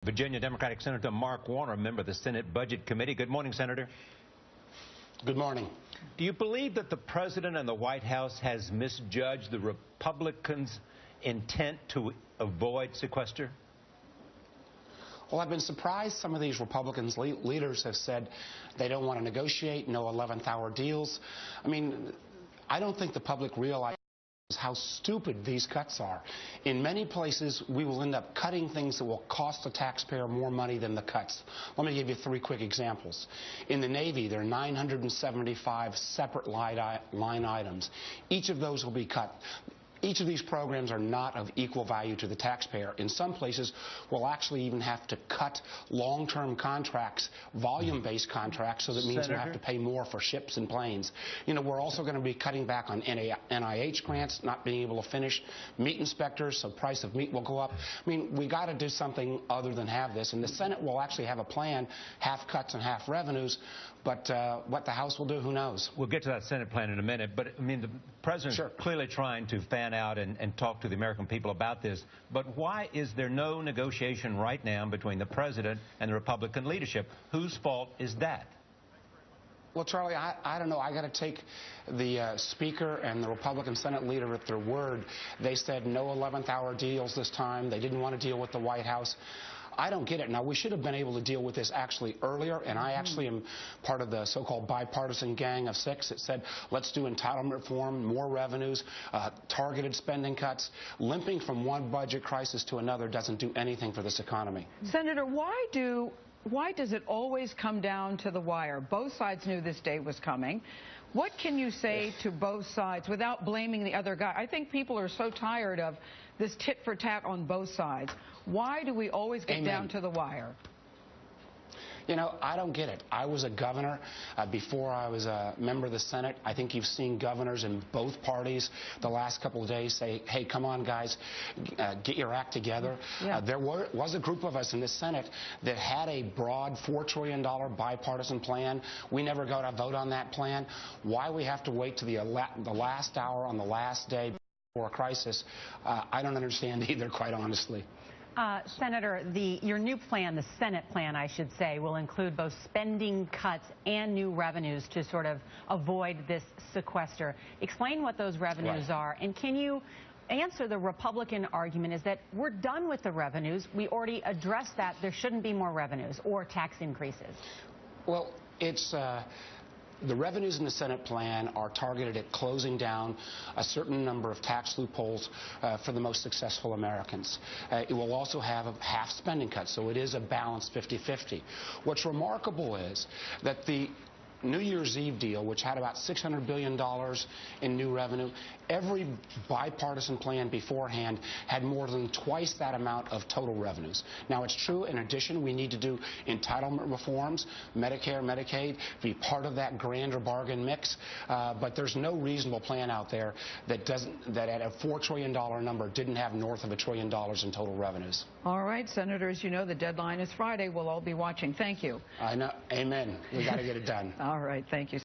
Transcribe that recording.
Virginia Democratic Senator Mark Warner, member of the Senate Budget Committee. Good morning, Senator. Good morning. Do you believe that the President and the White House has misjudged the Republicans' intent to avoid sequester? Well, I've been surprised some of these Republicans leaders have said they don't want to negotiate, no 11th hour deals. I mean, I don't think the public realizes how stupid these cuts are. In many places, we will end up cutting things that will cost the taxpayer more money than the cuts. Let me give you three quick examples. In the Navy, there are 975 separate line items. Each of those will be cut. Each of these programs are not of equal value to the taxpayer. In some places, we'll actually even have to cut long-term contracts, volume-based contracts, so that means we'll have to pay more for ships and planes. You know, we're also going to be cutting back on NIH grants, not being able to finish meat inspectors, so price of meat will go up. I mean, we got to do something other than have this. And the Senate will actually have a plan, half cuts and half revenues, but what the House will do, who knows? We'll get to that Senate plan in a minute, but I mean, the President's clearly trying to fan out and talk to the American people about this, but why is there no negotiation right now between the President and the Republican leadership? Whose fault is that? Well, Charlie, I don't know. I got to take the Speaker and the Republican Senate leader at their word. They said no 11th hour deals this time. They didn't want to deal with the White House. I don't get it. Now, we should have been able to deal with this actually earlier, and I actually am part of the so-called bipartisan gang of six that said, let's do entitlement reform, more revenues, targeted spending cuts. Limping from one budget crisis to another doesn't do anything for this economy. Senator, why does it always come down to the wire? Both sides knew this day was coming. What can you say to both sides without blaming the other guy? I think people are so tired of this tit for tat on both sides. Why do we always get down to the wire? You know, I don't get it. I was a governor before I was a member of the Senate. I think you've seen governors in both parties the last couple of days say, hey, come on, guys, get your act together. Yeah. There was a group of us in the Senate that had a broad $4 trillion bipartisan plan. We never got a vote on that plan. Why we have to wait to the last hour on the last day before a crisis, I don't understand either, quite honestly. Senator, your new plan, the Senate plan, I should say, will include both spending cuts and new revenues to sort of avoid this sequester. Explain what those revenues are, and can you answer the Republican argument is that we're done with the revenues. We already addressed that. There shouldn't be more revenues or tax increases. Well, it's... The revenues in the Senate plan are targeted at closing down a certain number of tax loopholes for the most successful Americans. It will also have a half spending cut, so it is a balanced 50-50. What's remarkable is that the New Year's Eve deal, which had about $600 billion in new revenue, every bipartisan plan beforehand had more than twice that amount of total revenues. Now, it's true, in addition, we need to do entitlement reforms, Medicare, Medicaid, be part of that grander bargain mix, but there's no reasonable plan out there that at a $4 trillion number didn't have north of $1 trillion in total revenues. All right, Senators, you know the deadline is Friday. We'll all be watching. Thank you. I know. Amen. We got to get it done. All right. Thank you.